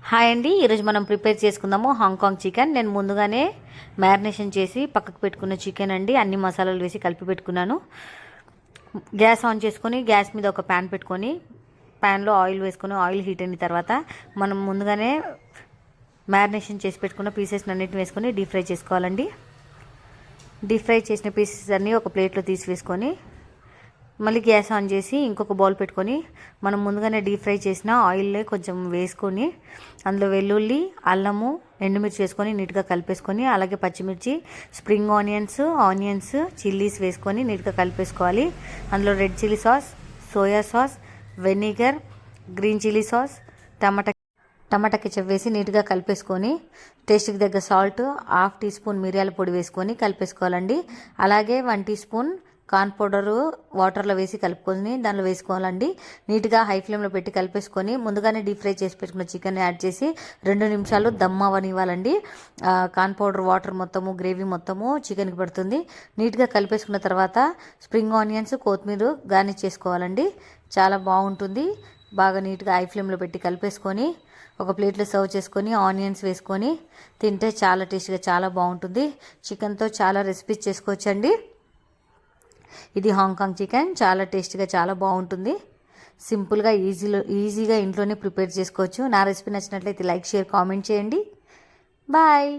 Hi అండి, ఈరోజు మనం ప్రిపేర్ చేసుకుందాము హాంకాంగ్ చికెన్. నేను ముందుగానే మ్యారినేషన్ చేసి పక్కకు పెట్టుకున్న చికెన్ అండి, అన్ని మసాలాలు వేసి కలిపి పెట్టుకున్నాను. గ్యాస్ ఆన్ చేసుకొని గ్యాస్ మీద ఒక ప్యాన్ పెట్టుకొని ప్యాన్లో ఆయిల్ వేసుకొని ఆయిల్ హీట్ అయిన తర్వాత మనం ముందుగానే మ్యారినేషన్ చేసి పెట్టుకున్న పీసెస్ అన్నిటిని వేసుకొని డీప్ ఫ్రై చేసుకోవాలండి. డీప్ ఫ్రై చేసిన పీసెస్ అన్నీ ఒక ప్లేట్లో తీసివేసుకొని మళ్ళీ గ్యాస్ ఆన్ చేసి ఇంకొక బౌల్ పెట్టుకొని మనం ముందుగానే డీప్ ఫ్రై చేసిన ఆయిల్లో కొంచెం వేసుకొని అందులో వెల్లుల్లి, అల్లము, ఎండుమిర్చి వేసుకొని నీట్గా కలిపేసుకొని అలాగే పచ్చిమిర్చి, స్ప్రింగ్ ఆనియన్స్, చిల్లీస్ వేసుకొని నీట్గా కలిపేసుకోవాలి. అందులో red chilli sauce, soya sauce, vinegar, green chilli sauce, tomato ketchup వేసి నీట్గా కలిపేసుకొని టేస్ట్కి తగ్గ సాల్ట్, 1/2 టీ స్పూన్ మిరియాల పొడి వేసుకొని కలిపేసుకోవాలండి. అలాగే 1 టీ స్పూన్ కార్న్ పౌడరు వాటర్లో వేసి కలుపుకొని దానిలో వేసుకోవాలండి. నీట్గా హై ఫ్లేమ్లో పెట్టి కలిపేసుకొని ముందుగానే డీప్ ఫ్రై చేసి పెట్టుకున్న చికెన్ యాడ్ చేసి 2 నిమిషాలు దమ్ అవ్వనివ్వాలండి. కార్న్ పౌడర్ వాటర్ మొత్తము గ్రేవీ మొత్తము చికెన్కి పడుతుంది. నీట్గా కలిపేసుకున్న తర్వాత స్ప్రింగ్ ఆనియన్స్, కొత్తిమీర గార్నిష్ చేసుకోవాలండి. చాలా బాగుంటుంది. బాగా నీట్గా హై ఫ్లేమ్లో పెట్టి కలిపేసుకొని ఒక ప్లేట్లో సర్వ్ చేసుకొని ఆనియన్స్ వేసుకొని తింటే చాలా టేస్టీగా చాలా బాగుంటుంది. చికెన్తో చాలా రెసిపీస్ చేసుకోవచ్చండి. ఇది హాంకాంగ్ చికెన్ చాలా టేస్టీగా చాలా బాగుంటుంది. సింపుల్గా ఈజీగా ఇంట్లోనే ప్రిపేర్ చేసుకోవచ్చు. నా రెసిపీ నచ్చినట్లయితే లైక్, షేర్, కామెంట్ చేయండి. బాయ్.